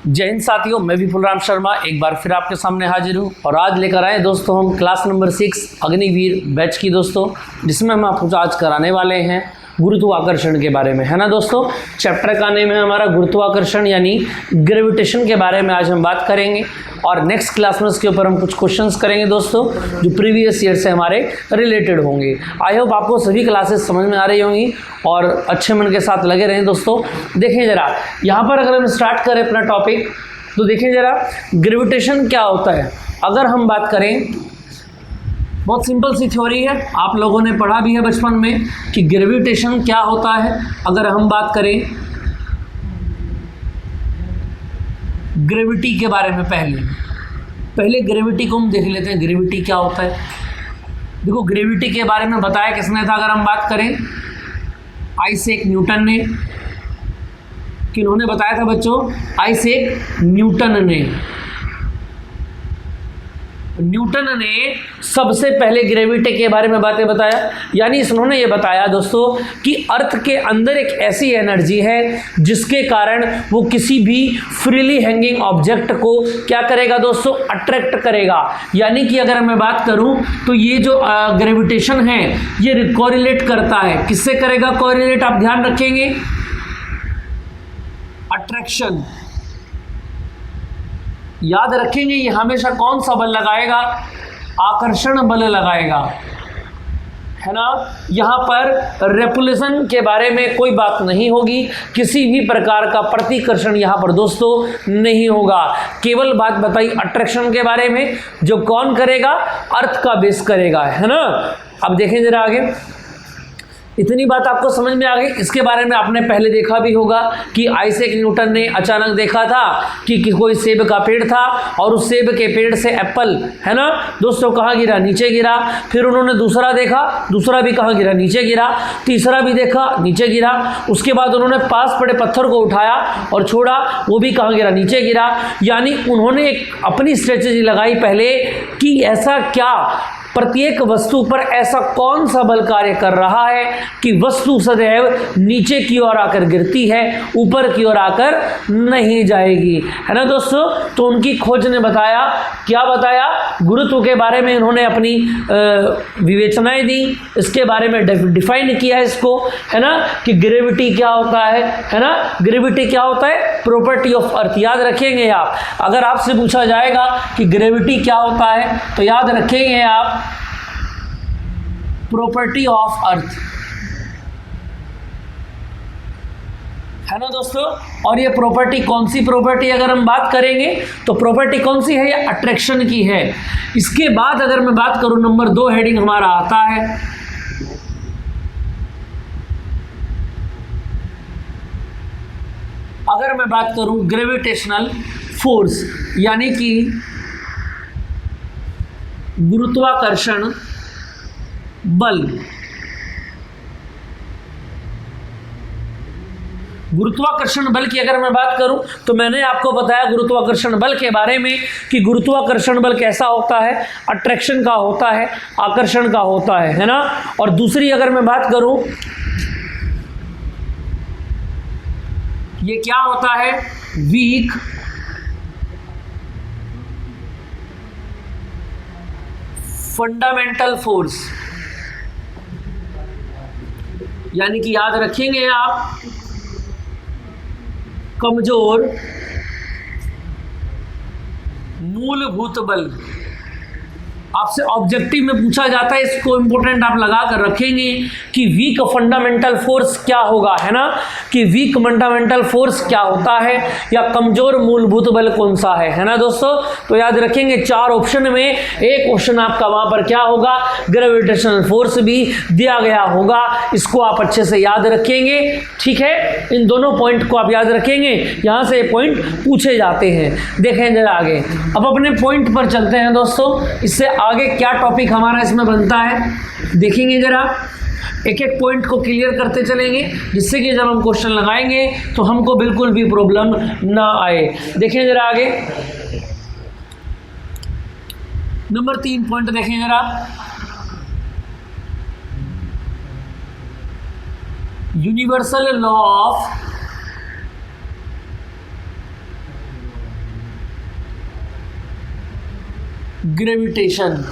जय हिंद साथियों, मैं विपुल राम शर्मा एक बार फिर आपके सामने हाजिर हूँ और आज लेकर आए दोस्तों हम क्लास नंबर 6 अग्निवीर बैच की दोस्तों, जिसमें हम आपको आज कराने वाले हैं गुरुत्वाकर्षण के बारे में, है ना दोस्तों। चैप्टर का नेम है हमारा गुरुत्वाकर्षण यानी ग्रेविटेशन के बारे में आज हम बात करेंगे और नेक्स्ट क्लास में इसके ऊपर हम कुछ क्वेश्चंस करेंगे दोस्तों जो प्रीवियस ईयर से हमारे रिलेटेड होंगे। आई होप आपको सभी क्लासेस समझ में आ रही होंगी और अच्छे मन के साथ लगे रहें दोस्तों। देखें जरा यहाँ पर अगर हम स्टार्ट करें अपना टॉपिक तो देखें जरा ग्रेविटेशन क्या होता है। अगर हम बात करें, बहुत सिंपल सी थ्योरी है, आप लोगों ने पढ़ा भी है बचपन में कि ग्रेविटेशन क्या होता है। अगर हम बात करें ग्रेविटी के बारे में, पहले ग्रेविटी को हम देख लेते हैं, ग्रेविटी क्या होता है। देखो ग्रेविटी के बारे में बताया किसने था। अगर हम बात करें आइजैक न्यूटन ने। किन्होंने बताया था बच्चों? आइजैक न्यूटन ने। न्यूटन ने सबसे पहले ग्रेविटी के बारे में बातें बताया, यानी इन्होंने ये बताया दोस्तों कि अर्थ के अंदर एक ऐसी एनर्जी है जिसके कारण वो किसी भी फ्रीली हैंगिंग ऑब्जेक्ट को क्या करेगा दोस्तों? अट्रैक्ट करेगा। यानी कि अगर मैं बात करूं तो ये जो ग्रेविटेशन है ये कोरिलेट करता है, किससे करेगा कोरिलेट? आप ध्यान रखेंगे, अट्रैक्शन याद रखेंगे। ये हमेशा कौन सा बल लगाएगा? आकर्षण बल लगाएगा, है ना। यहाँ पर रेपुलेशन के बारे में कोई बात नहीं होगी, किसी भी प्रकार का प्रतिकर्षण यहाँ पर दोस्तों नहीं होगा। केवल बात बताई अट्रैक्शन के बारे में, जो कौन करेगा? अर्थ का बेस करेगा, है ना। अब देखें जरा आगे, इतनी बात आपको समझ में आ गई। इसके बारे में आपने पहले देखा भी होगा कि आइजैक न्यूटन ने अचानक देखा था कि कोई सेब का पेड़ था और उस सेब के पेड़ से एप्पल, है ना दोस्तों, कहाँ गिरा? नीचे गिरा। फिर उन्होंने दूसरा देखा, दूसरा भी कहाँ गिरा? नीचे गिरा। तीसरा भी देखा, नीचे गिरा। उसके बाद उन्होंने पास पड़े पत्थर को उठाया और छोड़ा, वो भी कहाँ गिरा? नीचे गिरा। यानी उन्होंने एक अपनी स्ट्रेटेजी लगाई पहले कि ऐसा क्या, प्रत्येक वस्तु पर ऐसा कौन सा बल कार्य कर रहा है कि वस्तु सदैव नीचे की ओर आकर गिरती है, ऊपर की ओर आकर नहीं जाएगी, है ना दोस्तों। तो उनकी खोज ने बताया, क्या बताया? गुरुत्व के बारे में इन्होंने अपनी विवेचनाएं दी, इसके बारे में डिफाइन किया इसको, है ना, कि ग्रेविटी क्या होता है ना। ग्रेविटी क्या होता है? Property of earth. याद रखेंगे आप, अगर आपसे पूछा जाएगा कि ग्रेविटी क्या होता है तो याद रखेंगे आप प्रॉपर्टी ऑफ अर्थ, है ना दोस्तों। और ये प्रॉपर्टी कौन सी प्रॉपर्टी अगर हम बात करेंगे तो प्रॉपर्टी कौन सी है? ये अट्रैक्शन की है। इसके बाद अगर मैं बात करूं, नंबर 2 हेडिंग हमारा आता है अगर मैं बात करूं ग्रेविटेशनल फोर्स यानी कि गुरुत्वाकर्षण बल। गुरुत्वाकर्षण बल की अगर मैं बात करूं तो मैंने आपको बताया गुरुत्वाकर्षण बल के बारे में कि गुरुत्वाकर्षण बल कैसा होता है? अट्रैक्शन का होता है, आकर्षण का होता है ना। और दूसरी अगर मैं बात करूं, ये क्या होता है? Weak fundamental force. यानी कि याद रखेंगे आप, कमजोर मूलभूत बल। आपसे ऑब्जेक्टिव में पूछा जाता है, इसको इंपॉर्टेंट आप लगा कर रखेंगे कि वीक फंडामेंटल फोर्स क्या होगा, है ना, कि वीक फंडामेंटल फोर्स क्या होता है या कमजोर मूलभूत बल कौन सा है ना दोस्तों। तो याद रखेंगे 4 ऑप्शन में एक ऑप्शन आपका वहां पर क्या होगा? ग्रेविटेशनल फोर्स भी दिया गया होगा। इसको आप अच्छे से याद रखेंगे, ठीक है। इन दोनों पॉइंट को आप याद रखेंगे, यहां से पॉइंट पूछे जाते हैं। देखें जरा आगे, अब अपने पॉइंट पर चलते हैं दोस्तों। इससे आगे क्या टॉपिक हमारा इसमें बनता है देखेंगे जरा, एक एक पॉइंट को क्लियर करते चलेंगे, जिससे कि जब हम क्वेश्चन लगाएंगे तो हमको बिल्कुल भी प्रॉब्लम ना आए। देखें जरा आगे, नंबर 3 पॉइंट देखें जरा, यूनिवर्सल लॉ ऑफ ग्रेविटेशन।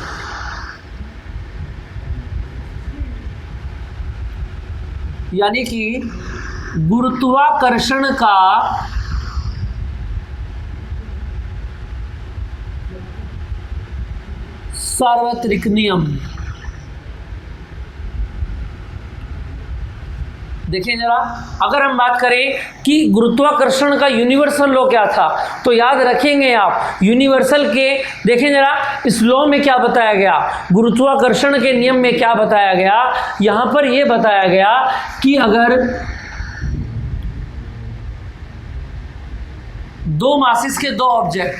यानी कि गुरुत्वाकर्षण का सार्वत्रिक नियम। देखिए जरा, अगर हम बात करें कि गुरुत्वाकर्षण का यूनिवर्सल लॉ क्या था, तो याद रखेंगे आप यूनिवर्सल के, देखें जरा इस लॉ में क्या बताया गया, गुरुत्वाकर्षण के नियम में क्या बताया गया। यहां पर यह बताया गया कि अगर दो मासिस के दो ऑब्जेक्ट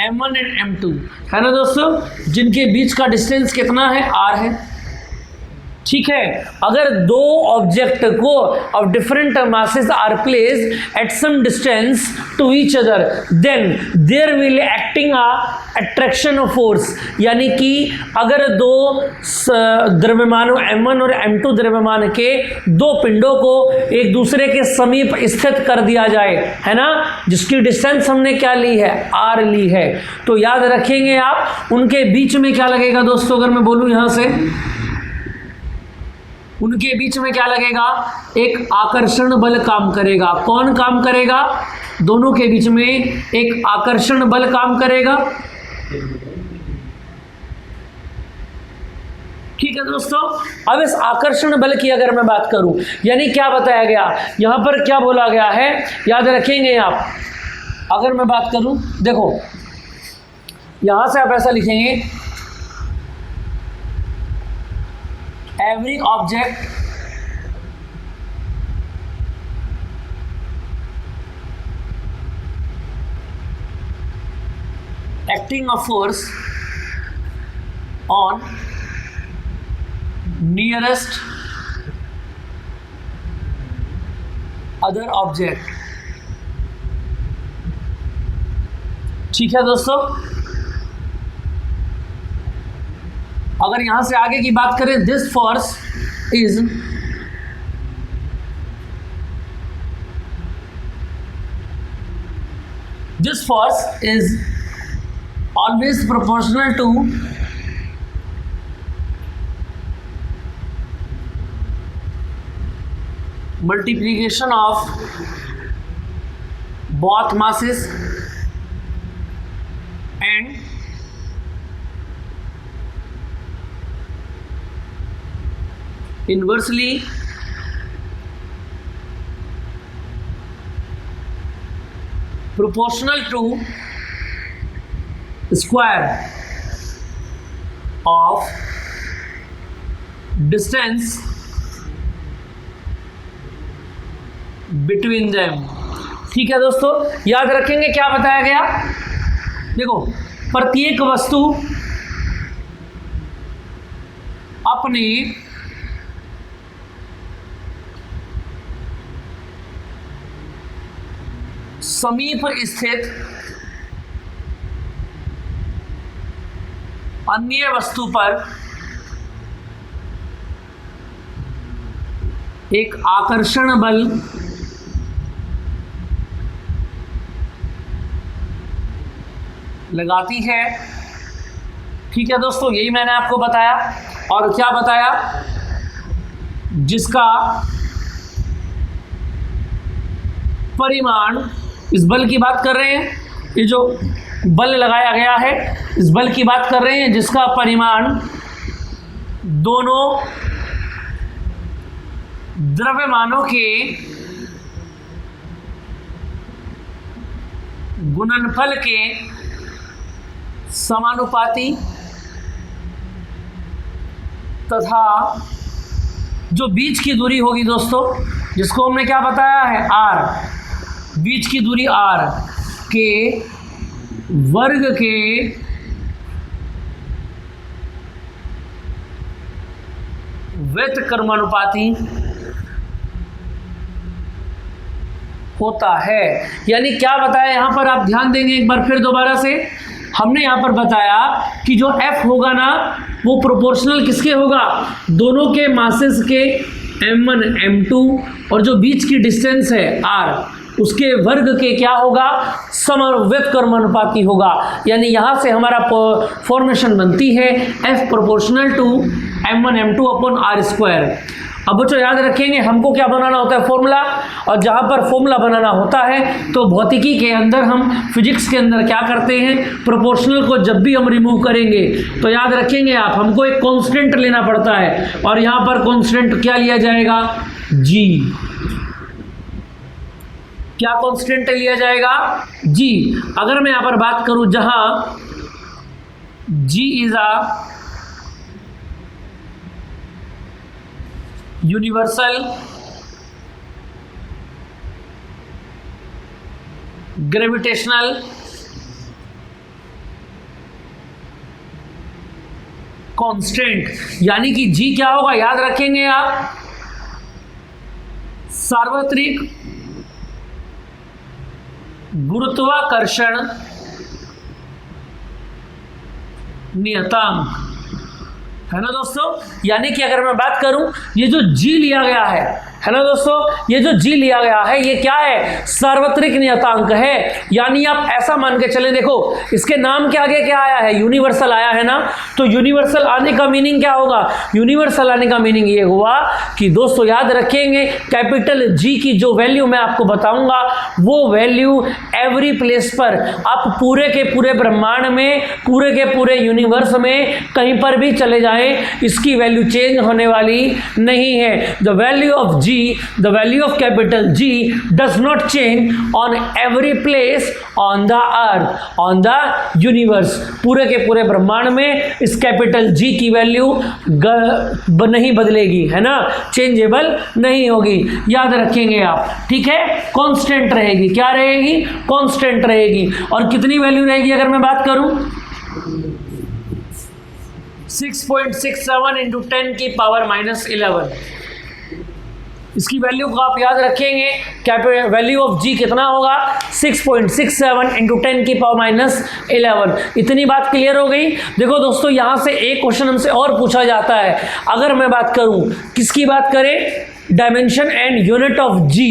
m1 एंड m2 है ना दोस्तों, जिनके बीच का डिस्टेंस कितना है, r है, ठीक है। अगर दो ऑब्जेक्ट को of different masses are placed at some distance to each other, then there will acting attraction of force. यानी कि अगर दो द्रव्यमानों m1 और m2 द्रव्यमान के दो पिंडों को एक दूसरे के समीप स्थित कर दिया जाए, है ना, जिसकी डिस्टेंस हमने क्या ली है, r ली है, तो याद रखेंगे आप उनके बीच में क्या लगेगा दोस्तों, अगर मैं बोलूं यहां से, उनके बीच में क्या लगेगा, एक आकर्षण बल काम करेगा। कौन काम करेगा, दोनों के बीच में एक आकर्षण बल काम करेगा। ठीक है दोस्तों, अब इस आकर्षण बल की अगर मैं बात करूं, यानी क्या बताया गया, यहां पर क्या बोला गया है, याद रखेंगे आप। अगर मैं बात करूं, देखो यहां से आप ऐसा लिखेंगे, every object acting a force on nearest other object। ठीक है दोस्तों, अगर यहां से आगे की बात करें, this force is always proportional to multiplication of both masses and inversely proportional to square of distance between them। ठीक है दोस्तों, याद रखेंगे क्या बताया गया। देखो, प्रत्येक वस्तु अपने समीप स्थित अन्य वस्तु पर एक आकर्षण बल लगाती है। ठीक है दोस्तों, यही मैंने आपको बताया। और क्या बताया, जिसका परिमाण, इस बल की बात कर रहे हैं, ये जो बल लगाया गया है इस बल की बात कर रहे हैं, जिसका परिमाण दोनों द्रव्यमानों के गुणनफल के समानुपाती तथा जो बीच की दूरी होगी दोस्तों, जिसको हमने क्या बताया है, r, बीच की दूरी r के वर्ग के व्युत्क्रमानुपाती होता है। यानी क्या बताया यहां पर, आप ध्यान देंगे एक बार फिर दोबारा से, हमने यहां पर बताया कि जो F होगा ना, वो प्रोपोर्शनल किसके होगा, दोनों के मासेस के m1 m2 और जो बीच की डिस्टेंस है r, उसके वर्ग के क्या होगा, समव्यक्त कर्मानुपाती होगा। यानी यहाँ से हमारा फॉर्मेशन बनती है F proportional to m1 m2 upon r square. अब बच्चों याद रखेंगे हमको क्या बनाना होता है, फॉर्मूला, और जहाँ पर फॉर्मूला बनाना होता है तो भौतिकी के अंदर हम फिजिक्स के अंदर क्या करते हैं, प्रोपोर्शनल को जब भी हम रिमूव करेंगे तो याद रखेंगे आप, हमको एक कांस्टेंट लेना पड़ता है, और यहाँ पर कांस्टेंट क्या लिया जाएगा, g। क्या कांस्टेंट लिया जाएगा, g। अगर मैं यहाँ पर बात करूं जहां g is a universal gravitational constant, यानी कि g क्या होगा, याद रखेंगे आप, सार्वत्रिक गुरुत्वाकर्षण नियतांक, है ना दोस्तों। यानी कि अगर मैं बात करूं, ये जो g लिया गया है ना दोस्तों, ये जो g लिया गया है ये क्या है, सार्वत्रिक नियतांक है। यानी आप ऐसा मान के चले, देखो इसके नाम के आगे क्या आया है, यूनिवर्सल आया है ना, तो यूनिवर्सल आने का मीनिंग क्या होगा, यूनिवर्सल आने का मीनिंग ये हुआ कि दोस्तों याद रखेंगे कैपिटल G की जो वैल्यू मैं आपको बताऊंगा वो वैल्यू एवरी प्लेस पर, आप पूरे के पूरे ब्रह्मांड में, पूरे के पूरे यूनिवर्स में कहीं पर भी चले जाएं, इसकी वैल्यू चेंज होने वाली नहीं है। The value of G, the value of capital G does not change on every place on the earth, on the universe। पूरे के पूरे ब्रह्मांड में इस कैपिटल G की वैल्यू नहीं बदलेगी, है ना, चेंजेबल नहीं होगी, याद रखेंगे आप, ठीक है। कांस्टेंट रहेगी, क्या रहेगी, कांस्टेंट रहेगी। और कितनी वैल्यू रहेगी अगर मैं बात करूं, 6.67 इंटू 10 की पावर -11, इसकी वैल्यू को आप याद रखेंगे, क्या वैल्यू ऑफ G कितना होगा, 6.67 इंटू 10 की पावर -11। इतनी बात क्लियर हो गई। देखो दोस्तों यहाँ से एक क्वेश्चन हमसे और पूछा जाता है, अगर मैं बात करूं, किसकी बात करें, dimension and unit of G,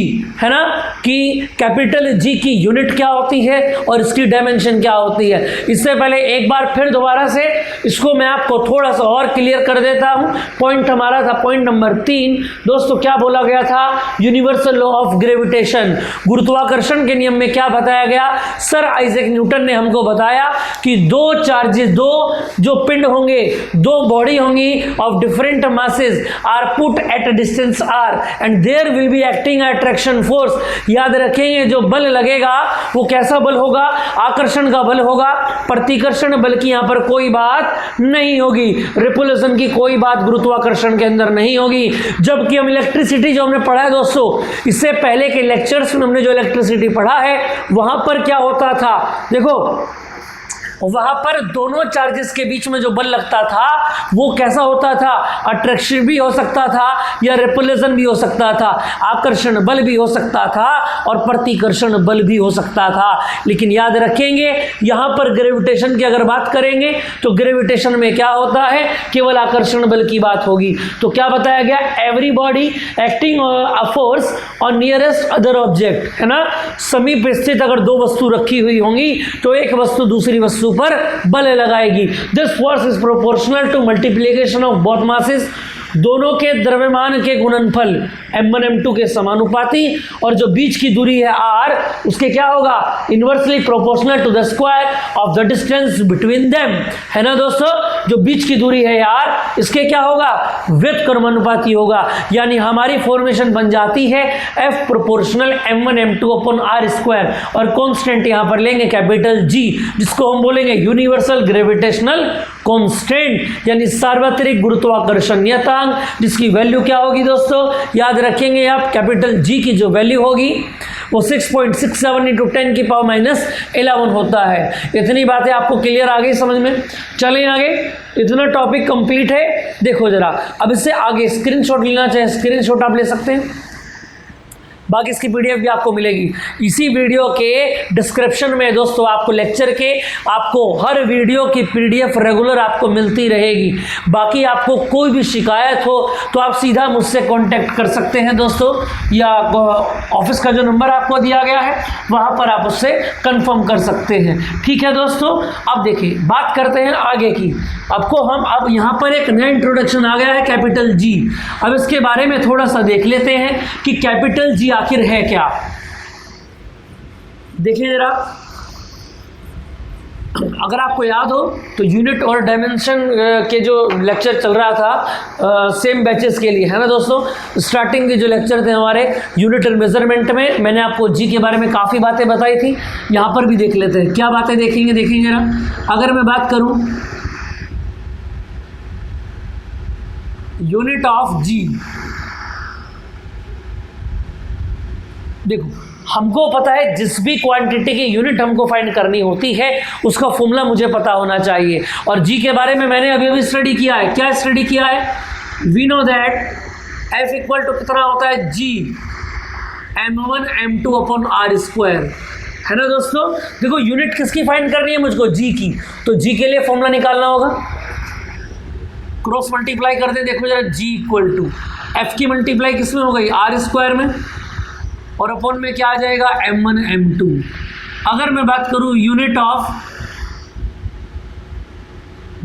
है ना, कि कैपिटल G की यूनिट क्या होती है और इसकी डायमेंशन क्या होती है। इससे पहले एक बार फिर दोबारा से इसको मैं आपको थोड़ा सा और क्लियर कर देता हूं। पॉइंट हमारा था पॉइंट नंबर 3 दोस्तों, क्या बोला गया था, यूनिवर्सल लॉ ऑफ ग्रेविटेशन, गुरुत्वाकर्षण के नियम में क्या बताया गया, सर आइजैक न्यूटन ने हमको बताया कि दो चार्जेस, दो जो पिंड होंगे, दो बॉडी होंगी of different masses are put at a distance and there will be acting attraction force. याद रखेंगे जो बल लगेगा वो कैसा बल होगा, आकर्षण का बल होगा, प्रतिकर्षण बल की यहाँ पर कोई बात नहीं होगी, रिपल्शन की कोई बात गुरुत्वाकर्षण के अंदर नहीं होगी। जबकि हम इलेक्ट्रिसिटी जो हमने पढ़ा है दोस्तों, इससे पहले के लेक्चर्स में हमने जो इलेक्ट्रिसिटी पढ़ा है वहां पर क्या होता था, देखो वहां पर दोनों चार्जेस के बीच में जो बल लगता था वो कैसा होता था, अट्रैक्शन भी हो सकता था या रिपल्शन भी हो सकता था, आकर्षण बल भी हो सकता था और प्रतिकर्षण बल भी हो सकता था। लेकिन याद रखेंगे यहाँ पर ग्रेविटेशन की अगर बात करेंगे तो ग्रेविटेशन में क्या होता है, केवल आकर्षण बल की बात होगी। तो क्या बताया गया, every body acting a force on nearest other object, है ना, समीप स्थित अगर दो वस्तु रखी हुई होंगी तो एक वस्तु दूसरी वस्तु पर बल लगाएगी। This force is proportional to multiplication of both masses, दोनों के द्रव्यमान के गुणनफल m1 m2 के समानुपाती, और जो बीच की दूरी है r उसके क्या होगा, inversely proportional to the square of the distance between them, है ना दोस्तों। जो बीच की दूरी है r इसके क्या होगा, व्यक्त कर्मानुपाती होगा। यानी हमारी फॉर्मेशन बन जाती है f proportional m1 m2 upon r square, और कांस्टेंट यहां पर लेंगे कैपिटल G, जिसको हम बोलेंगे यूनिवर्सल ग्रेविटेशनल कांस्टेंट, यानी सार्वत्रिक गुरुत्वाकर्षण नियतांक, जिसकी वैल्यू क्या होगी दोस्तों, याद रखेंगे आप, कैपिटल G की जो वैल्यू होगी वो 6.67 इंटू 10 की पावर -11 होता है। इतनी बातें आपको क्लियर आ गई समझ में। चलें आगे, इतना टॉपिक कंप्लीट है। देखो जरा अब इससे आगे स्क्रीनशॉट लेना चाहे स्क्रीनशॉट आप ले सकते हैं। बाकी इसकी पीडीएफ भी आपको मिलेगी इसी वीडियो के डिस्क्रिप्शन में दोस्तों। आपको लेक्चर के आपको हर वीडियो की पीडीएफ रेगुलर आपको मिलती रहेगी। बाकी आपको कोई भी शिकायत हो तो आप सीधा मुझसे कांटेक्ट कर सकते हैं दोस्तों, या ऑफिस का जो नंबर आपको दिया गया है वहाँ पर आप उससे कंफर्म कर सकते हैं। ठीक है दोस्तों, अब देखिए बात करते हैं आगे की। अब यहाँ पर एक नया इंट्रोडक्शन आ गया है कैपिटल जी। अब इसके बारे में थोड़ा सा देख लेते हैं कि कैपिटल जी आखिर है क्या। देखिए जरा, अगर आपको याद हो तो यूनिट और डायमेंशन के जो लेक्चर चल रहा था सेम बैचेस के लिए, है ना दोस्तों। स्टार्टिंग के जो लेक्चर थे हमारे यूनिट और मेजरमेंट में, मैंने आपको जी के बारे में काफ़ी बातें बताई थी। यहाँ पर भी देख लेते हैं क्या बातें देखेंगे जरा। अगर मैं बात करूँ यूनिट ऑफ जी, देखो हमको पता है जिस भी क्वांटिटी की यूनिट हमको फाइंड करनी होती है उसका फॉर्मूला मुझे पता होना चाहिए। और जी के बारे में मैंने अभी स्टडी किया है। क्या स्टडी किया है? We know that F equal to कितना होता है जी m1 m2 upon are square, है ना दोस्तों। देखो यूनिट किसकी फाइंड करनी है मुझको? जी की। तो जी के लिए फॉर्मूला निकालना होगा, क्रॉस मल्टीप्लाई कर दे। देखो जरा, जी इक्वल टू एफ की मल्टीप्लाई किस में हो गई? आर स्क्वायर में, और अपॉन में क्या आ जाएगा? m1 m2। अगर मैं बात करूं यूनिट ऑफ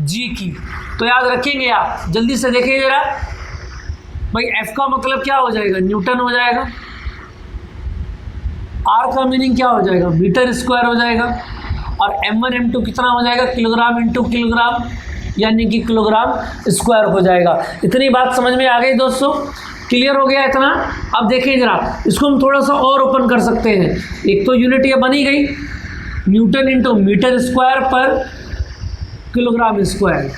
जी की तो याद रखेंगे आप, जल्दी से देखिए जरा भाई। f का मतलब क्या हो जाएगा? न्यूटन हो जाएगा। r का मीनिंग क्या हो जाएगा? मीटर स्क्वायर हो जाएगा। और m1 m2 कितना हो जाएगा? किलोग्राम इंटू किलोग्राम, यानी कि किलोग्राम स्क्वायर हो जाएगा। इतनी बात समझ में आ गई दोस्तों? क्लियर हो गया इतना? अब देखिए जरा, इसको हम थोड़ा सा और ओपन कर सकते हैं। एक तो यूनिट ये बनी गई न्यूटन इंटू मीटर स्क्वायर पर किलोग्राम स्क्वायर।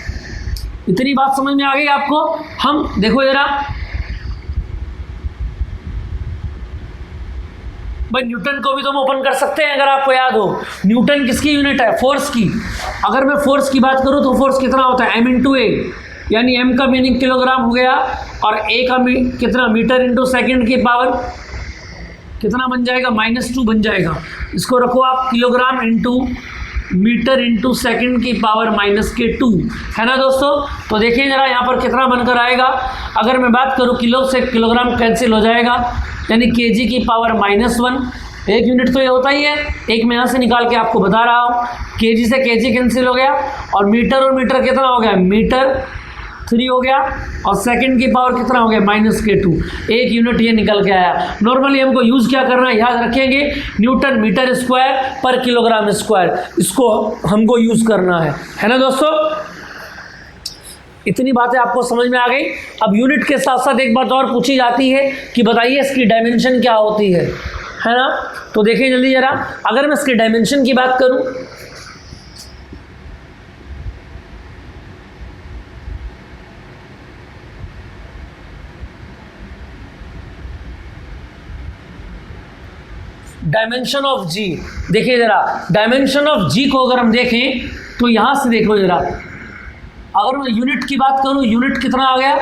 इतनी बात समझ में आ गई आपको? हम देखो जरा भाई, न्यूटन को भी तो हम ओपन कर सकते हैं। अगर आपको याद हो, न्यूटन किसकी यूनिट है? फोर्स की। अगर मैं फोर्स की बात करूं तो फोर्स कितना होता है? m इंटू ए, यानी m का मीनिंग किलोग्राम हो गया, और a का कितना? मीटर इंटू सेकेंड की पावर कितना बन जाएगा? -2 बन जाएगा। इसको रखो आप kilogram into metre into second की पावर -2, है ना दोस्तों। तो देखिए जरा यहाँ पर कितना बनकर आएगा। अगर मैं बात करूँ, किलो से किलोग्राम कैंसिल हो जाएगा, यानी केजी की पावर -1। एक यूनिट तो ये होता ही है, एक मैं यहाँ से निकाल के आपको बता रहा हूँ। केजी से केजी कैंसिल हो गया, और मीटर कितना हो गया? मीटर 3 हो गया, और सेकंड की पावर कितना हो गया? -2। एक यूनिट ये निकल के आया। नॉर्मली हमको यूज़ क्या करना है, याद रखेंगे, न्यूटन मीटर स्क्वायर पर किलोग्राम स्क्वायर, इसको हमको यूज़ करना है ना दोस्तों। इतनी बातें आपको समझ में आ गई। अब यूनिट के साथ साथ एक बात और पूछी जाती है कि बताइए इसकी डायमेंशन क्या होती है ना। तो देखिए जल्दी जरा, अगर मैं इसकी डायमेंशन की बात करूं, डायमेंशन ऑफ जी, देखिए जरा, डायमेंशन ऑफ जी को अगर हम देखें तो यहां से देखो जरा, अगर मैं यूनिट की बात करूं, यूनिट कितना आ गया?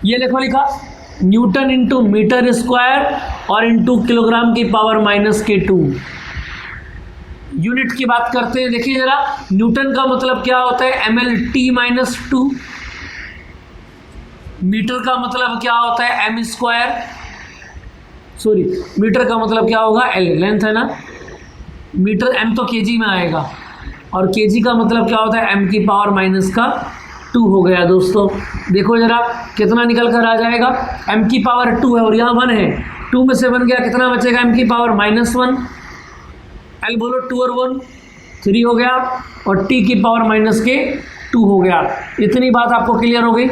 ये लिखो, लिखा न्यूटन इंटू मीटर स्क्वायर और इंटू किलोग्राम की पावर -2। यूनिट की बात करते हैं, देखिए जरा, न्यूटन का मतलब क्या होता है? mlt-2। मीटर का मतलब क्या होता है? m square. सॉरी, मीटर का मतलब क्या होगा? l, लेंथ है ना। मीटर m तो केजी में आएगा, और केजी का मतलब क्या होता है? m की पावर -2 हो गया दोस्तों। देखो जरा कितना निकल कर आ जाएगा? m की पावर 2 है और यहाँ 1 है, 2 में से 1 गया, कितना बचेगा? m की पावर -1। l बोलो, 2 और 1 3 हो गया, और t की पावर -2 हो गया। इतनी बात आपको क्लियर हो गई?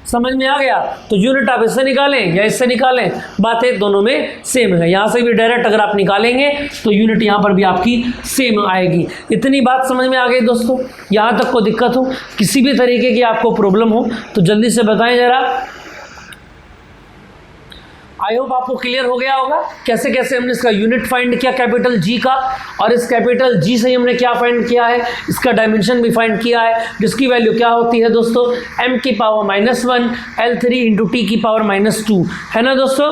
समझ में आ गया? तो यूनिट आप इससे निकालें या इससे निकालें, बातें दोनों में सेम है। यहाँ से भी डायरेक्ट अगर आप निकालेंगे तो यूनिट यहाँ पर भी आपकी सेम आएगी। इतनी बात समझ में आ गई दोस्तों? यहाँ तक को दिक्कत हो, किसी भी तरीके की आपको प्रॉब्लम हो तो जल्दी से बताएं जरा। आई होप आपको क्लियर हो गया होगा कैसे कैसे हमने इसका यूनिट फाइंड किया कैपिटल जी का, और इस कैपिटल जी से हमने क्या फाइंड किया है? इसका डायमेंशन भी फाइंड किया है, जिसकी वैल्यू क्या होती है दोस्तों? m की पावर -1 L3 इंटू टी की पावर -2, है ना दोस्तों।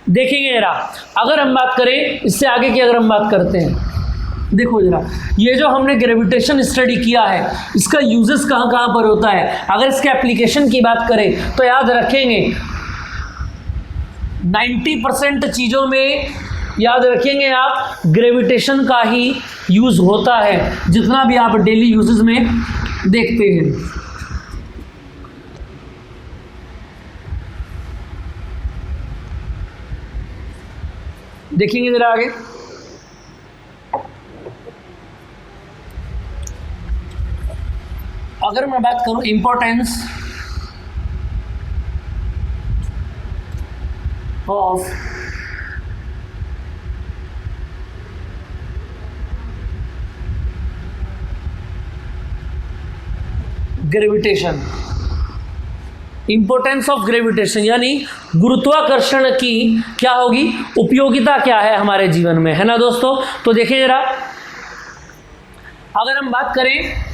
देखेंगे जरा, अगर हम बात करें इससे आगे की, अगर हम बात करते हैं, देखो जरा, ये जो हमने ग्रेविटेशन स्टडी किया है इसका यूजेस कहाँ कहाँ पर होता है। अगर इसके एप्लीकेशन की बात करें तो याद रखेंगे 90% चीज़ों में याद रखेंगे आप ग्रेविटेशन का ही यूज़ होता है, जितना भी आप डेली यूजेस में देखते हैं। देखेंगे जरा आगे, अगर मैं बात करूं importance of gravitation, importance of gravitation यानी गुरुत्वाकर्षण की क्या होगी, उपयोगिता क्या है हमारे जीवन में, है ना दोस्तों। तो देखिए जरा, अगर हम बात करें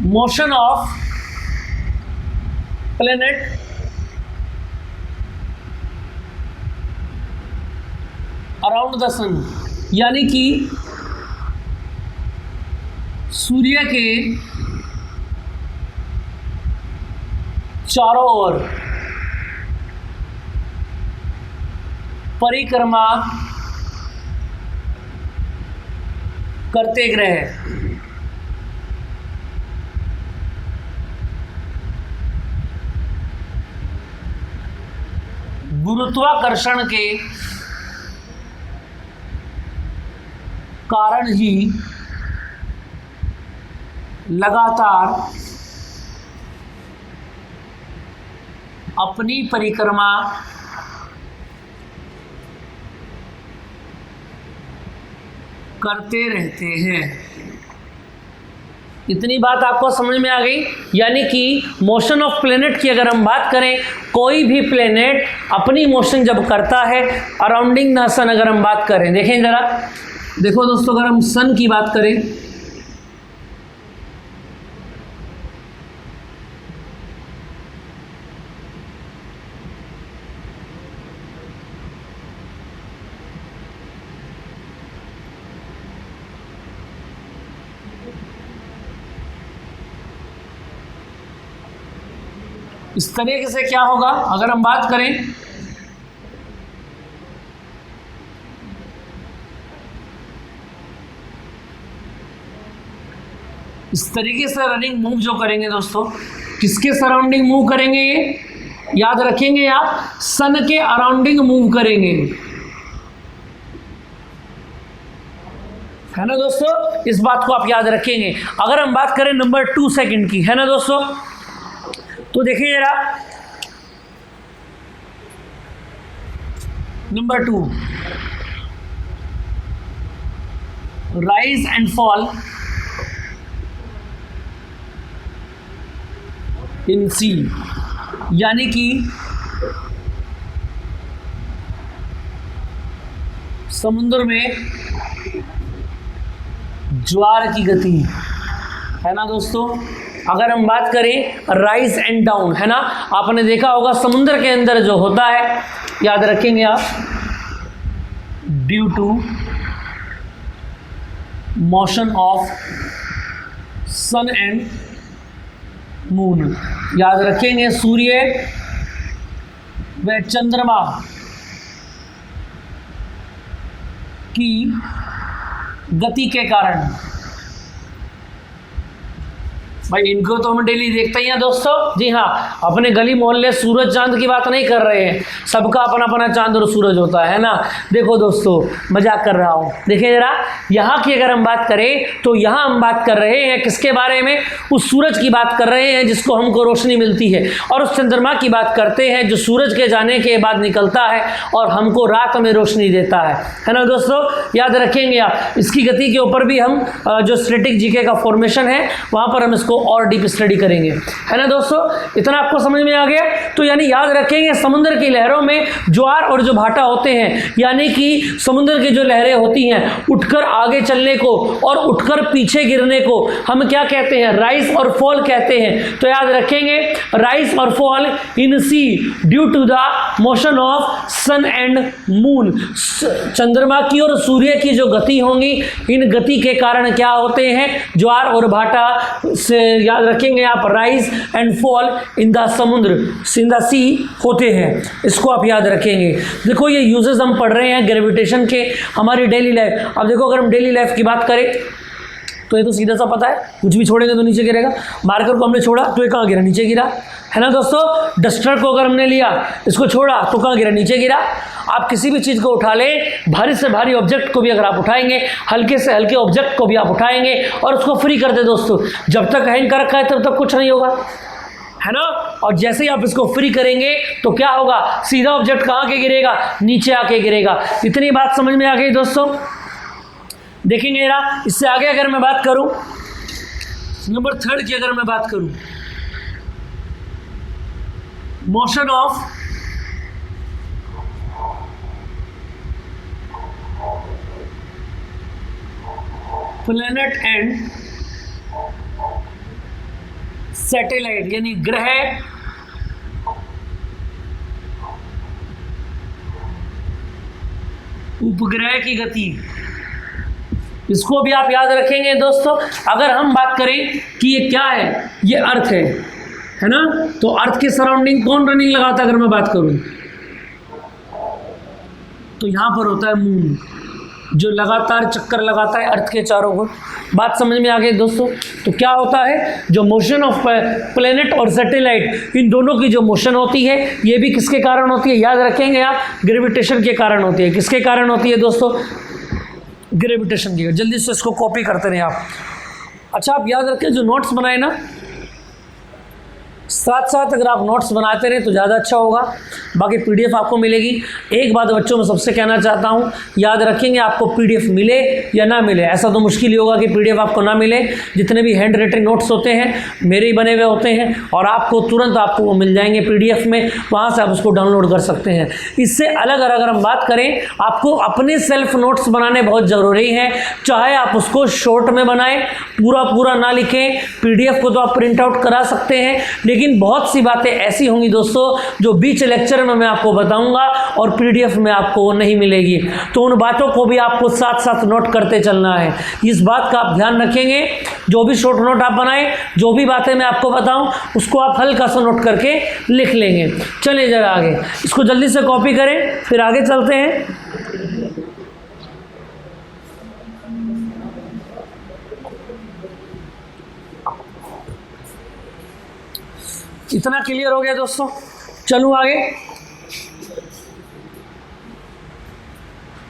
motion of planet around the sun, यानी कि सूर्य के चारों ओर परिक्रमा करते ग्रह गुरुत्वाकर्षण के कारण ही लगातार अपनी परिक्रमा करते रहते हैं। इतनी बात आपको समझ में आ गई। यानी कि मोशन ऑफ प्लेनेट की अगर हम बात करें, कोई भी प्लेनेट अपनी मोशन जब करता है अराउंडिंग द सन, अगर हम बात करें, देखें जरा, देखो दोस्तों, अगर हम सन की बात करें, इस तरीके से क्या होगा, अगर हम बात करें इस तरीके से रनिंग मूव जो करेंगे दोस्तों, किसके सराउंडिंग मूव करेंगे, ये याद रखेंगे आप, सन के अराउंडिंग मूव करेंगे, है ना दोस्तों। इस बात को आप याद रखेंगे। अगर हम बात करें नंबर 2 सेकंड की, है ना दोस्तों, तो देखिए जरा, number 2, rise and fall in sea, यानी कि समुद्र में ज्वार की गति, है ना दोस्तों। अगर हम बात करें राइज एंड डाउन, है ना, आपने देखा होगा समुद्र के अंदर जो होता है, याद रखेंगे आप, due to motion of sun and moon, याद रखेंगे सूर्य व चंद्रमा की गति के कारण। भाई इनको तो हम डेली देखते ही हैं दोस्तों। जी हाँ, अपने गली मोहल्ले सूरज चांद की बात नहीं कर रहे हैं, सबका अपना अपना चांद और सूरज होता है ना। देखो दोस्तों, मजाक कर रहा हूँ। देखिए जरा, यहाँ की अगर हम बात करें तो यहाँ हम बात कर रहे हैं किसके बारे में, उस सूरज की बात कर रहे हैं जिसको हमको रोशनी मिलती है, और उस चंद्रमा की बात करते हैं जो सूरज के जाने के बाद निकलता है और हमको रात में रोशनी देता है ना दोस्तों। याद रखेंगे आप, इसकी गति के ऊपर भी हम जो स्टैटिक जीके का फॉर्मेशन है वहाँ पर हम इसको इसको और डीप स्टडी करेंगे, है ना दोस्तों। इतना आपको समझ में आ गया। तो यानी याद रखेंगे समुद्र की लहरों में ज्वार और जो भाटा होते हैं, यानी कि समुद्र की जो लहरें होती हैं उठकर आगे चलने को और उठकर पीछे गिरने को हम क्या कहते हैं, राइज और फॉल कहते हैं। तो याद रखेंगे राइज और fall in sea due to the motion of sun and moon. चंद्रमा की और सूर्य की जो गति होंगी, इन गति के कारण क्या होते हैं, ज्वार और भाटा से याद रखेंगे आप rise and fall in the समुद्र, इन द सी होते हैं। इसको आप याद रखेंगे। देखो ये यूजेस हम पढ़ रहे हैं ग्रेविटेशन के हमारी डेली लाइफ। अब देखो अगर हम डेली लाइफ की बात करें तो ये तो सीधा सा पता है, कुछ भी छोड़ेंगे तो नीचे गिरेगा। मार्कर को हमने छोड़ा तो ये कहाँ गिरा, नीचे गिरा, है ना दोस्तों। डस्टर को अगर हमने लिया, इसको छोड़ा तो कहाँ गिरा, नीचे गिरा। आप किसी भी चीज़ को उठा लें, भारी से भारी ऑब्जेक्ट को भी अगर आप उठाएंगे, हल्के से हल्के ऑब्जेक्ट को भी आप उठाएंगे और उसको फ्री कर दे दोस्तों, जब तक हैंग कर रखा है तब तक कुछ नहीं होगा, है ना। और जैसे ही आप इसको फ्री करेंगे तो क्या होगा, सीधा ऑब्जेक्ट कहाँ के गिरेगा, नीचे आके गिरेगा। इतनी बात समझ में आ गई दोस्तों। देखेंगे ना, इससे आगे अगर मैं बात करूं, नंबर 3 की अगर मैं बात करूं, motion of planet and satellite, यानी ग्रह उपग्रह की गति, इसको भी आप याद रखेंगे दोस्तों। अगर हम बात करें कि ये क्या है, ये अर्थ है ना, तो अर्थ के सराउंडिंग कौन रनिंग लगाता है, अगर मैं बात करूं तो यहां पर होता है मून, जो लगातार चक्कर लगाता है अर्थ के चारों ओर। बात समझ में आ गई दोस्तों। तो क्या होता है, जो मोशन ऑफ प्लेनेट और सैटेलाइट, इन दोनों की जो मोशन होती है, ये भी किसके कारण होती है, याद रखेंगे आप, ग्रेविटेशन के कारण होती है। किसके कारण होती है दोस्तों, ग्रेविटेशन की। जल्दी से इसको कॉपी करते रहे आप। अच्छा आप याद रखें, जो नोट्स बनाए ना, साथ साथ अगर आप नोट्स बनाते रहें तो ज़्यादा अच्छा होगा। बाकी पीडीएफ आपको मिलेगी। एक बात बच्चों में सबसे कहना चाहता हूँ, याद रखेंगे आपको पीडीएफ मिले या ना मिले, ऐसा तो मुश्किल ही होगा कि पीडीएफ आपको ना मिले। जितने भी हैंड राइटिंग नोट्स होते हैं मेरे ही बने हुए होते हैं और आपको तुरंत आपको वो मिल जाएंगे पीडीएफ में, वहाँ से आप उसको डाउनलोड कर सकते हैं। इससे अलग अगर हम बात करें, आपको अपने सेल्फ नोट्स बनाने बहुत ज़रूरी हैं। चाहे आप उसको शॉर्ट में बनाएं, पूरा पूरा ना लिखें। पीडीएफ को तो आप प्रिंट आउट करा सकते हैं, लेकिन बहुत सी बातें ऐसी होंगी दोस्तों जो बीच लेक्चर में मैं आपको बताऊंगा और पीडीएफ में आपको नहीं मिलेगी। तो उन बातों को भी आपको साथ साथ नोट करते चलना है। इस बात का आप ध्यान रखेंगे। जो भी शॉर्ट नोट आप बनाएं, जो भी बातें मैं आपको बताऊं, उसको आप हल्का सा नोट करके लिख लेंगे। चलिए जरा आगे, इसको जल्दी से कॉपी करें, फिर आगे चलते हैं। इतना क्लियर हो गया दोस्तों। चलूँ आगे,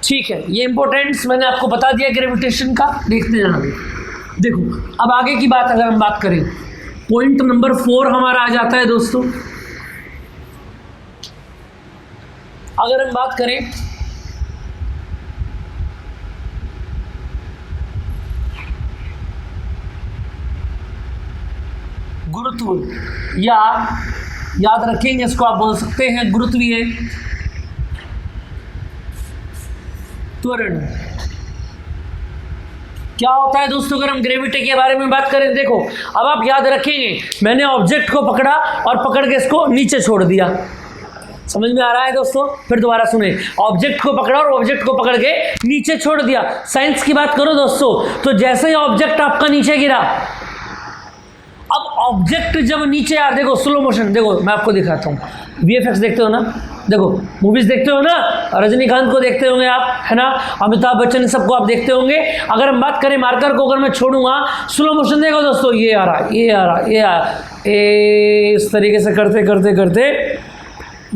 ठीक है। ये इंपॉर्टेंस मैंने आपको बता दिया ग्रेविटेशन का। देखते जाना। देखो अब आगे की बात अगर हम बात करें, पॉइंट नंबर 4 हमारा आ जाता है दोस्तों। अगर हम बात करें गुरुत्व, या याद रखेंगे इसको आप बोल सकते हैं गुरुत्वीय त्वरण। क्या होता है दोस्तों अगर हम ग्रेविटी के बारे में बात करें? देखो अब आप याद रखेंगे, मैंने ऑब्जेक्ट को पकड़ा और पकड़ के इसको नीचे छोड़ दिया। समझ में आ रहा है दोस्तों? फिर दोबारा सुने, ऑब्जेक्ट को पकड़ा और ऑब्जेक्ट को पकड़ के नीचे छोड़ दिया। साइंस की बात करो दोस्तों, तो जैसे ही ऑब्जेक्ट आपका नीचे गिरा, अब ऑब्जेक्ट जब नीचे आ, देखो स्लो मोशन, देखो मैं आपको दिखाता हूँ। वीएफएक्स देखते हो ना, देखो मूवीज देखते हो ना, रजनीकांत को देखते होंगे आप, है ना, अमिताभ बच्चन, इन सबको आप देखते होंगे। अगर हम बात करें मार्कर को अगर मैं छोड़ूंगा, स्लो मोशन देखो दोस्तों, ये आ रहा, ये आ रहा, ये आ रहा, इस तरीके से करते करते करते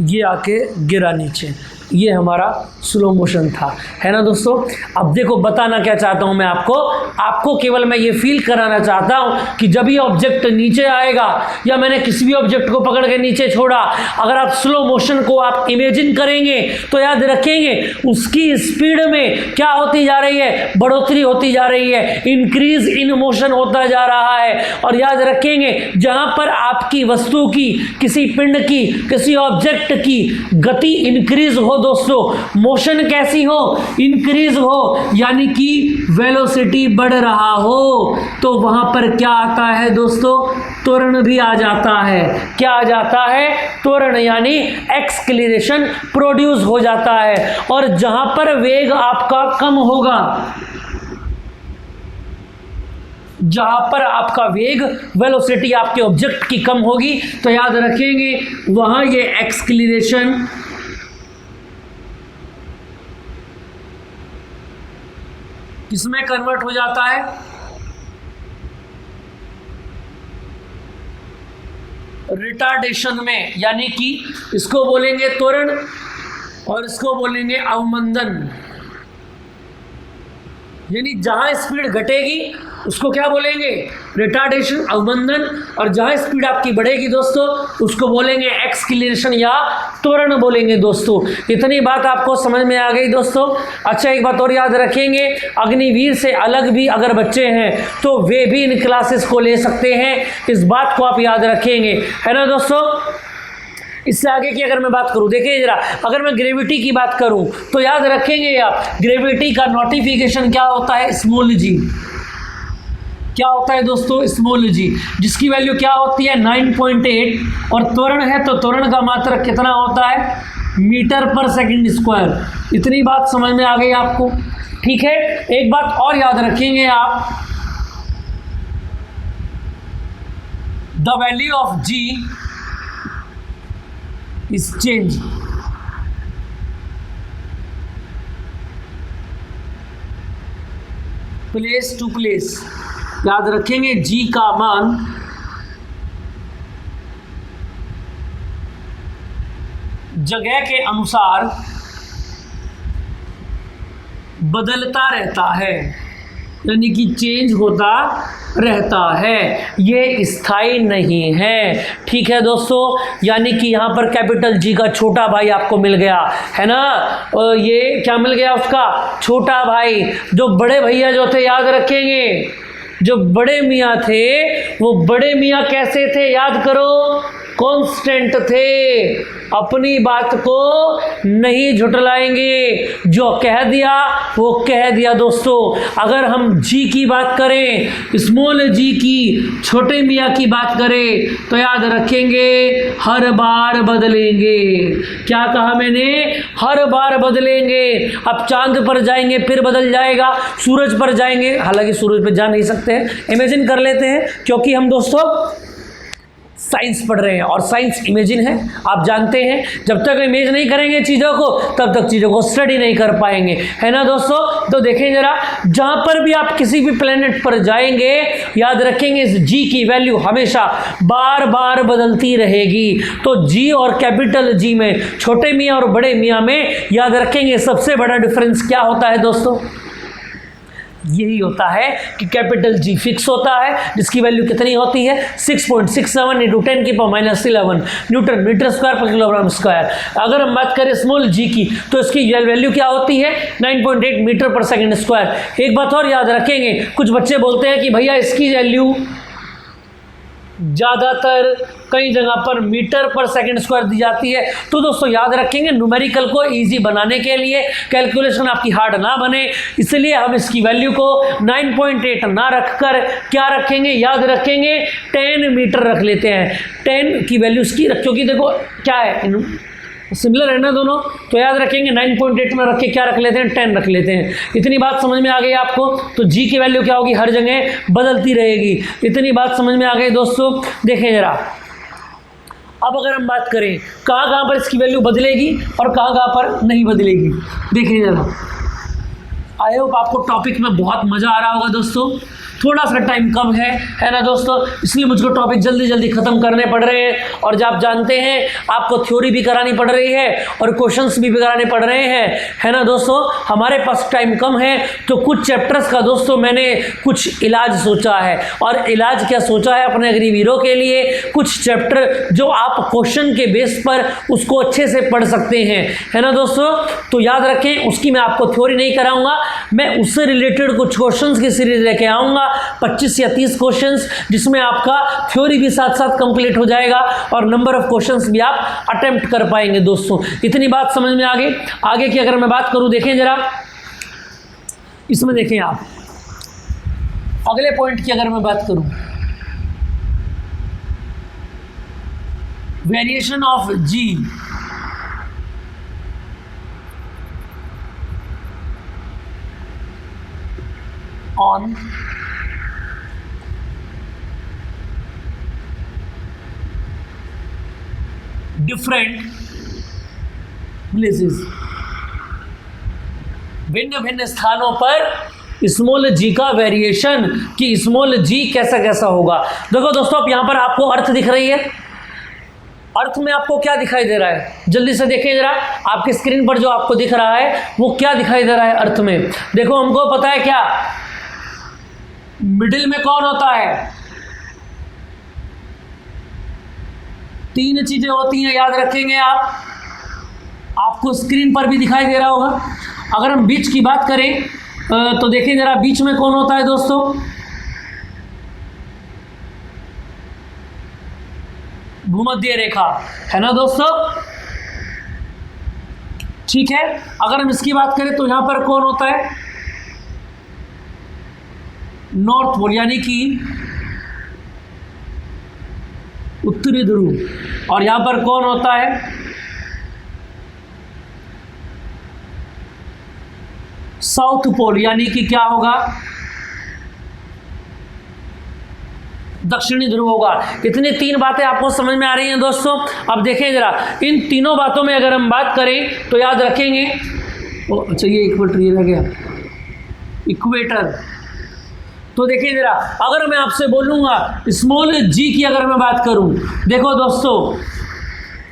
ये आके गिरा नीचे। ये हमारा स्लो मोशन था, है ना दोस्तों। अब देखो बताना क्या चाहता हूँ मैं आपको केवल मैं ये फील कराना चाहता हूँ कि जब ये ऑब्जेक्ट नीचे आएगा या मैंने किसी भी ऑब्जेक्ट को पकड़ के नीचे छोड़ा, अगर आप स्लो मोशन को आप इमेजिन करेंगे तो याद रखेंगे उसकी स्पीड में क्या होती जा रही है, बढ़ोतरी होती जा रही है, इंक्रीज इन मोशन होता जा रहा है। और याद रखेंगे जहां पर आपकी वस्तु की, किसी पिंड की, किसी ऑब्जेक्ट की गति इंक्रीज हो दोस्तों, मोशन कैसी हो, इंक्रीज हो, यानी कि वेलोसिटी बढ़ रहा हो, तो वहां पर क्या आता है दोस्तों, त्वरण भी आ जाता है। क्या आ जाता है, त्वरण, यानी एक्सलेरेशन प्रोड्यूस हो जाता है। और जहां पर वेग आपका कम होगा, जहां पर आपका वेग, वेलोसिटी आपके ऑब्जेक्ट की कम होगी, तो याद रखेंगे वहां ये एक्सलेरेशन किसमें कन्वर्ट हो जाता है, रिटार्डेशन में, यानी कि इसको बोलेंगे त्वरण और इसको बोलेंगे अवमंदन। यानी जहां स्पीड घटेगी उसको क्या बोलेंगे, रिटार्डेशन, अवमंदन, और जहां स्पीड आपकी बढ़ेगी दोस्तों उसको बोलेंगे एक्सलेरेशन या त्वरण बोलेंगे दोस्तों। इतनी बात आपको समझ में आ गई दोस्तों। अच्छा एक बात और याद रखेंगे, अग्निवीर से अलग भी अगर बच्चे हैं तो वे भी इन क्लासेस को ले सकते हैं, इस बात को आप याद रखेंगे, है ना दोस्तों। इससे आगे की अगर मैं बात करूं, देखिए जरा, अगर मैं ग्रेविटी की बात करूं तो याद रखेंगे आप, ग्रेविटी का नोटिफिकेशन क्या होता है, स्मॉल जी। क्या होता है दोस्तों, स्मॉल जी, जिसकी वैल्यू क्या होती है 9.8, और त्वरण है तो त्वरण का मात्रक कितना होता है, मीटर पर सेकंड स्क्वायर। इतनी बात समझ में आ गई आपको, ठीक है। एक बात और याद रखेंगे आप, the value of g is change, place to place. याद रखेंगे g का मान जगह के अनुसार बदलता रहता है, यानी कि चेंज होता रहता है, ये स्थायी नहीं है, ठीक है दोस्तों। यानी कि यहाँ पर कैपिटल जी का छोटा भाई आपको मिल गया, है ना, और ये क्या मिल गया, उसका छोटा भाई। जो बड़े भैया जो थे, याद रखेंगे जो बड़े मियाँ थे, वो बड़े मियाँ कैसे थे, याद करो, कांस्टेंट थे, अपनी बात को नहीं झुटलाएंगे, जो कह दिया वो कह दिया दोस्तों। अगर हम जी की बात करें, स्मॉल जी की, छोटे मियाँ की बात करें, तो याद रखेंगे हर बार बदलेंगे। क्या कहा मैंने, हर बार बदलेंगे। अब चांद पर जाएंगे फिर बदल जाएगा, सूरज पर जाएंगे, हालांकि सूरज पर जा नहीं सकते हैं, इमेजिन कर लेते हैं, क्योंकि हम दोस्तों साइंस पढ़ रहे हैं और साइंस इमेजिन है, आप जानते हैं। जब तक इमेज नहीं करेंगे चीज़ों को, तब तक चीज़ों को स्टडी नहीं कर पाएंगे, है ना दोस्तों। तो देखें जरा, जहाँ पर भी आप किसी भी प्लेनेट पर जाएंगे, याद रखेंगे इस जी की वैल्यू हमेशा बार बार बदलती रहेगी। तो जी और कैपिटल जी में, छोटे मियाँ और बड़े मियाँ में, याद रखेंगे सबसे बड़ा डिफरेंस क्या होता है दोस्तों, यही होता है कि कैपिटल जी फिक्स होता है, जिसकी वैल्यू कितनी होती है 6.67 इंटू 10⁻11 न्यूटन मीटर स्क्वायर पर किलोग्राम स्क्वायर। अगर हम बात करें स्मॉल जी की, तो इसकी वैल्यू क्या होती है 9.8 मीटर पर सेकंड स्क्वायर। एक बात और याद रखेंगे, कुछ बच्चे बोलते हैं कि भैया इसकी वैल्यू ज़्यादातर कई जगह पर मीटर पर सेकंड स्क्वायर दी जाती है। तो दोस्तों याद रखेंगे, न्यूमेरिकल को इजी बनाने के लिए, कैलकुलेशन आपकी हार्ड ना बने, इसलिए हम इसकी वैल्यू को 9.8 ना रखकर क्या रखेंगे, याद रखेंगे 10 मीटर रख लेते हैं। 10 की वैल्यू इसकी, क्योंकि देखो क्या है, सिमिलर है ना दोनों, तो याद रखेंगे 9.8 में रख के क्या रख लेते हैं, 10 रख लेते हैं। इतनी बात समझ में आ गई आपको। तो जी की वैल्यू क्या होगी, हर जगह बदलती रहेगी। इतनी बात समझ में आ गई दोस्तों। देखें जरा, अब अगर हम बात करें कहाँ कहाँ पर इसकी वैल्यू बदलेगी और कहाँ कहाँ पर नहीं बदलेगी, देखें जरा। आई होप आपको टॉपिक में बहुत मज़ा आ रहा होगा दोस्तों। थोड़ा सा टाइम कम है ना दोस्तों, इसलिए मुझको टॉपिक जल्दी जल्दी ख़त्म करने पड़ रहे हैं। और जब आप जानते हैं आपको थ्योरी भी करानी पड़ रही है और क्वेश्चंस भी कराने पड़ रहे हैं, है ना दोस्तों। हमारे पास टाइम कम है तो कुछ चैप्टर्स का दोस्तों मैंने कुछ इलाज सोचा है। और इलाज क्या सोचा है अपने अग्निवीरों के लिए, कुछ चैप्टर जो आप क्वेश्चन के बेस पर उसको अच्छे से पढ़ सकते हैं, है ना दोस्तों। तो याद रखें, उसकी मैं आपको थ्योरी नहीं कराऊंगा, मैं उससे रिलेटेड कुछ क्वेश्चंस की सीरीज लेके आऊंगा, 25 या 30 क्वेश्चंस, जिसमें आपका थ्योरी भी साथ साथ कंप्लीट हो जाएगा और नंबर ऑफ क्वेश्चंस भी आप अटेम्प्ट कर पाएंगे दोस्तों। इतनी बात समझ में आगे की अगर मैं बात करूं, देखें जरा इसमें, देखें आप अगले पॉइंट की अगर मैं बात करूं, variation of g on different places, भिन्न भिन्न स्थानों पर स्मॉल जी का वेरिएशन, कि स्मॉल जी कैसा कैसा होगा। देखो दोस्तों, अब यहां पर आपको अर्थ दिख रही है, अर्थ में आपको क्या दिखाई दे रहा है, जल्दी से देखें जरा आपकी स्क्रीन पर जो आपको दिख रहा है वो क्या दिखाई दे रहा है अर्थ में। देखो, हमको पता है क्या, मिडिल में कौन होता है, 3 चीजें होती हैं, याद रखेंगे आप, आपको स्क्रीन पर भी दिखाई दे रहा होगा। अगर हम बीच की बात करें तो देखें जरा, बीच में कौन होता है दोस्तों, भूमध्य रेखा, है ना दोस्तों, ठीक है। अगर हम इसकी बात करें तो यहां पर कौन होता है, नॉर्थ पोल, यानी कि उत्तरी ध्रुव। और यहां पर कौन होता है, साउथ पोल, यानी कि क्या होगा, दक्षिणी ध्रुव होगा। इतनी 3 बातें आपको समझ में आ रही हैं दोस्तों। अब देखें जरा, इन तीनों बातों में अगर हम बात करें तो याद रखेंगे, अच्छा ये इक्वेटर, ये रह गया इक्वेटर। तो देखिए जरा, अगर मैं आपसे बोलूँगा स्मॉल जी की अगर मैं बात करूँ, देखो दोस्तों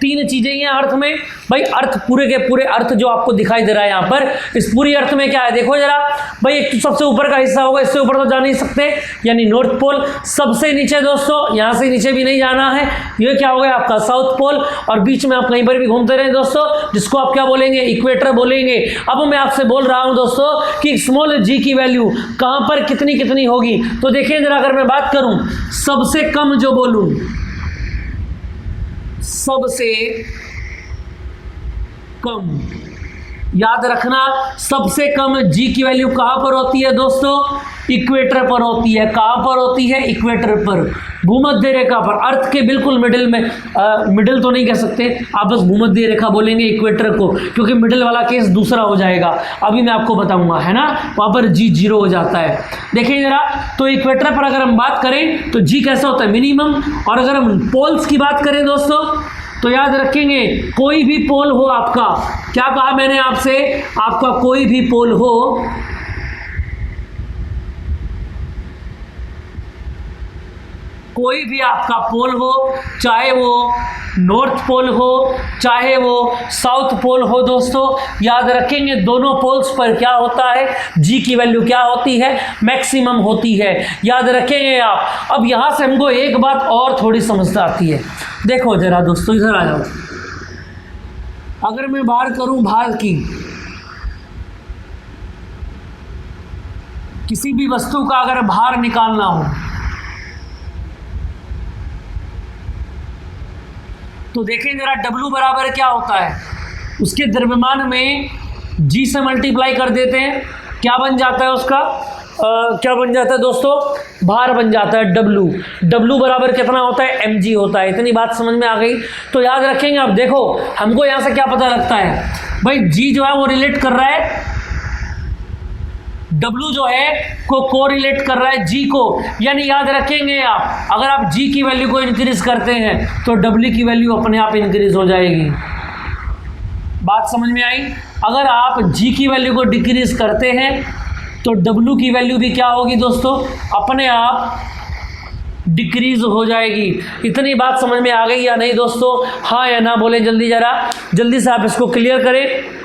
3 चीज़ें हैं अर्थ में। भाई अर्थ पूरे के पूरे अर्थ जो आपको दिखाई दे रहा है यहाँ पर, इस पूरी अर्थ में क्या है, देखो जरा भाई, एक तो सबसे ऊपर का हिस्सा होगा, इससे ऊपर तो जा नहीं सकते, यानी नॉर्थ पोल। सबसे नीचे दोस्तों, यहाँ से नीचे भी नहीं जाना है, ये क्या हो गया आपका साउथ पोल। और बीच में आप कहीं पर भी घूमते रहे दोस्तों, जिसको आप क्या बोलेंगे, इक्वेटर बोलेंगे। अब मैं आपसे बोल रहा हूँ दोस्तों कि स्मॉल जी की वैल्यू कहाँ पर कितनी कितनी होगी। तो देखिए जरा, अगर मैं बात करूँ सबसे कम जो बोलूँ, सबसे कम, याद रखना सबसे कम जी की वैल्यू कहां पर होती है दोस्तों, इक्वेटर पर होती है। कहां पर होती है, इक्वेटर पर, भूमध्य रेखा पर, अर्थ के बिल्कुल मिडिल में। मिडिल तो नहीं कह सकते आप, बस भूमध्य रेखा बोलेंगे इक्वेटर को, क्योंकि मिडिल वाला केस दूसरा हो जाएगा, अभी मैं आपको बताऊंगा, है ना। वहां पर जी 0 हो जाता है। देखिए जरा, तो इक्वेटर पर अगर हम बात करें तो जी कैसा होता है, मिनिमम। और अगर हम पोल्स की बात करें दोस्तों, तो याद रखेंगे कोई भी पोल हो आपका, क्या कहा मैंने आपसे, आपका कोई भी पोल हो, कोई भी आपका पोल हो, चाहे वो नॉर्थ पोल हो चाहे वो साउथ पोल हो दोस्तों, याद रखेंगे दोनों पोल्स पर क्या होता है, जी की वैल्यू क्या होती है, मैक्सिमम होती है। याद रखेंगे आप। अब यहां से हमको एक बात और थोड़ी समझ आती है। देखो जरा दोस्तों, इधर आ जाओ। अगर मैं बात करूं भार की, किसी भी वस्तु का अगर भार निकालना हो तो देखें जरा, W बराबर क्या होता है, उसके द्रव्यमान में G से मल्टीप्लाई कर देते हैं, क्या बन जाता है उसका, क्या बन जाता है दोस्तों, भार बन जाता है W बराबर कितना होता है, mg होता है। इतनी बात समझ में आ गई। तो याद रखेंगे। अब देखो हमको यहाँ से क्या पता लगता है भाई, G जो है वो रिलेट कर रहा है, W जो है को रिलेट कर रहा है G को। यानी याद रखेंगे आप, अगर आप G की वैल्यू को इंक्रीज करते हैं तो W की वैल्यू अपने आप इंक्रीज हो जाएगी। बात समझ में आई। अगर आप G की वैल्यू को डिक्रीज करते हैं तो W की वैल्यू भी क्या होगी दोस्तों, अपने आप डिक्रीज हो जाएगी। इतनी बात समझ में आ गई या नहीं दोस्तों, हाँ या ना बोले जल्दी, जरा जल्दी से आप इसको क्लियर करें।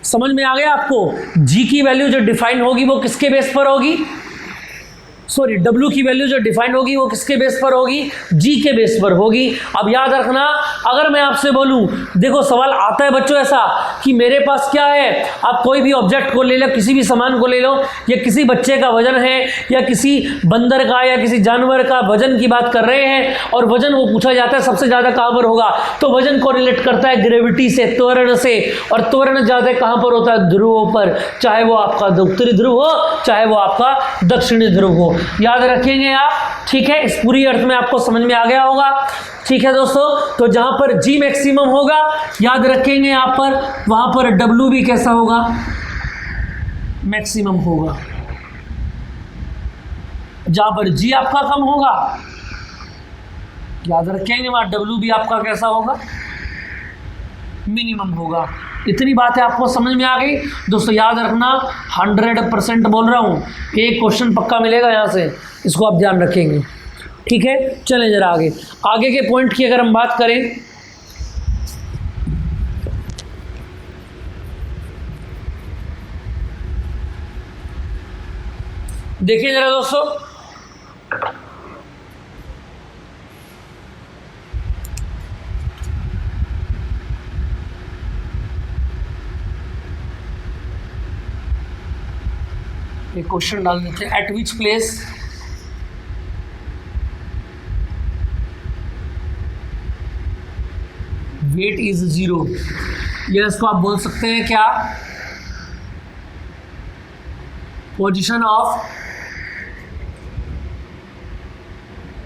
समझ में आ गया आपको, जी की वैल्यू जो डिफाइन होगी वो किसके बेस पर होगी, सॉरी W की वैल्यू जो डिफाइंड होगी वो किसके बेस पर होगी, G के बेस पर होगी। अब याद रखना, अगर मैं आपसे बोलूं, देखो सवाल आता है बच्चों ऐसा कि मेरे पास क्या है, आप कोई भी ऑब्जेक्ट को ले लो, किसी भी सामान को ले लो, या किसी बच्चे का वजन है या किसी बंदर का या किसी जानवर का वजन की बात कर रहे हैं, और वजन वो पूछा जाता है सबसे ज़्यादा कहाँ पर होगा, तो वजन को रिलेट करता है ग्रेविटी से, त्वरण से, और त्वरण ज़्यादा कहाँ पर होता है, ध्रुवों पर, चाहे वो आपका उत्तरी ध्रुव हो चाहे वो आपका दक्षिणी ध्रुव हो। याद रखेंगे आप, ठीक है, इस पूरी अर्थ में आपको समझ में आ गया होगा। ठीक है दोस्तों, तो जहां पर G मैक्सिमम होगा याद रखेंगे यहाँ पर, वहां पर W भी कैसा होगा, मैक्सिमम होगा। जहां पर G आपका कम होगा याद रखेंगे वहां W भी आपका कैसा होगा, मिनिमम होगा। इतनी बातें आपको समझ में आ गई दोस्तों। याद रखना 100% बोल रहा हूँ, एक क्वेश्चन पक्का मिलेगा यहाँ से, इसको आप ध्यान रखेंगे। ठीक है, चलें जरा आगे। आगे के पॉइंट की अगर हम बात करें, देखिए जरा दोस्तों, एक क्वेश्चन डाल देते हैं, at which place weight is 0, या इसको आप बोल सकते हैं क्या, पोजीशन ऑफ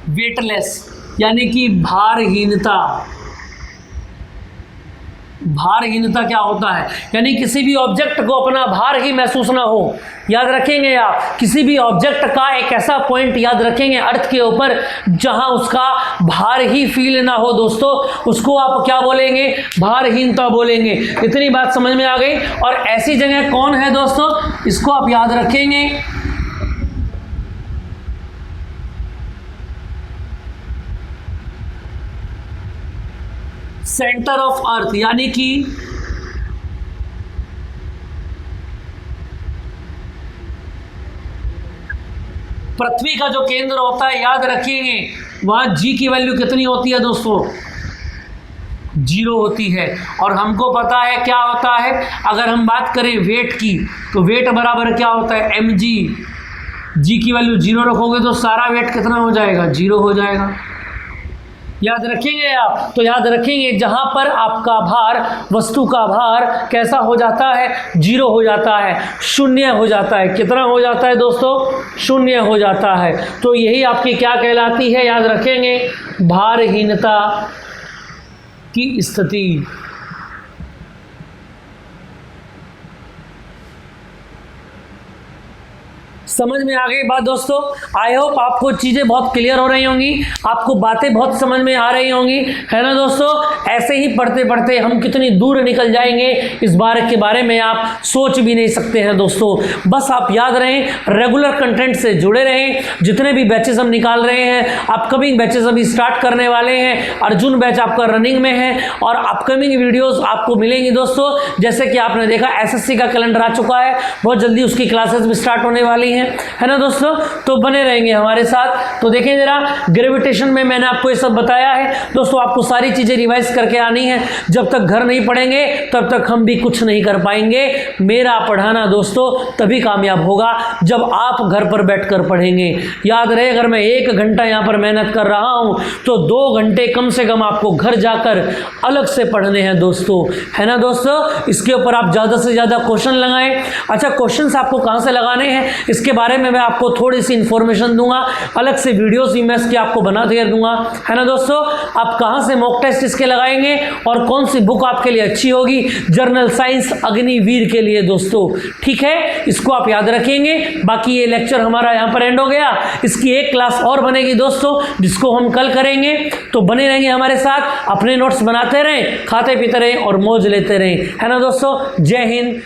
वेटलेस, यानी कि भारहीनता। भारहीनता क्या होता है, यानी किसी भी ऑब्जेक्ट को अपना भार ही महसूस ना हो। याद रखेंगे आप, किसी भी ऑब्जेक्ट का एक ऐसा पॉइंट याद रखेंगे अर्थ के ऊपर जहां उसका भार ही फील ना हो दोस्तों, उसको आप क्या बोलेंगे, भारहीनता बोलेंगे। इतनी बात समझ में आ गई। और ऐसी जगह कौन है दोस्तों, इसको आप याद रखेंगे, सेंटर ऑफ अर्थ, यानी कि पृथ्वी का जो केंद्र होता है, याद रखेंगे वहां G की वैल्यू कितनी होती है दोस्तों, 0 होती है। और हमको पता है क्या होता है, अगर हम बात करें वेट की, तो वेट बराबर क्या होता है, mg। G की वैल्यू 0 रखोगे तो सारा वेट कितना हो जाएगा, 0 हो जाएगा। याद रखेंगे आप, तो याद रखेंगे जहां पर आपका भार, वस्तु का भार कैसा हो जाता है, 0 हो जाता है, शून्य हो जाता है। कितना हो जाता है दोस्तों, शून्य हो जाता है। तो यही आपकी क्या कहलाती है, याद रखेंगे, भारहीनता की स्थिति। समझ में आ गई बात दोस्तों। आई होप आपको चीज़ें बहुत क्लियर हो रही होंगी, आपको बातें बहुत समझ में आ रही होंगी, है ना दोस्तों। ऐसे ही पढ़ते पढ़ते हम कितनी दूर निकल जाएंगे इस बारे के बारे में आप सोच भी नहीं सकते हैं दोस्तों। बस आप याद रहें, रेगुलर कंटेंट से जुड़े रहें। जितने भी बैचेस हम निकाल रहे हैं, अपकमिंग बैचेस अभी स्टार्ट करने वाले हैं, अर्जुन बैच आपका रनिंग में है, और अपकमिंग वीडियोज़ आपको मिलेंगी दोस्तों। जैसे कि आपने देखा SSC का कैलेंडर आ चुका है, बहुत जल्दी उसकी क्लासेस भी स्टार्ट होने वाली हैं, है ना दोस्तों। तो बने रहेंगे हमारे साथ। तो देखें जरा, ग्रेविटेशन में मैंने आपको ये सब बताया है दोस्तों। आपको सारी चीज़ें रिवाइज करके आनी है। जब तक घर नहीं पढ़ेंगे तब तक हम भी कुछ नहीं कर पाएंगे। मेरा पढ़ाना दोस्तों तभी कामयाब होगा जब आप घर पर बैठकर पढ़ेंगे। याद रहे, अगर मैं 1 घंटा यहाँ पर मेहनत कर रहा हूँ तो 2 घंटे कम से कम आपको घर जाकर अलग से पढ़ने हैं दोस्तों, है ना दोस्तों। इसके ऊपर आप ज़्यादा से ज़्यादा क्वेश्चन लगाएं। अच्छा, क्वेश्चन आपको कहाँ से लगाने हैं इसके इसके बारे में मैं आपको थोड़ी सी इन्फॉर्मेशन दूंगा, अलग से वीडियोस भी मैं इसकी आपको बना के दूंगा, है ना दोस्तों। आप कहाँ से मॉक टेस्ट इसके लगाएंगे और कौन सी बुक आपके लिए अच्छी होगी, जर्नल साइंस अग्निवीर के लिए दोस्तों, ठीक है, इसको आप याद रखेंगे। बाकी ये लेक्चर हमारा यहाँ पर एंड हो गया, इसकी एक क्लास और बनेगी दोस्तों जिसको हम कल करेंगे, तो बने रहेंगे हमारे साथ, अपने नोट्स बनाते रहें, खाते पीते रहें और मौज लेते रहें, है ना दोस्तों। जय हिंद।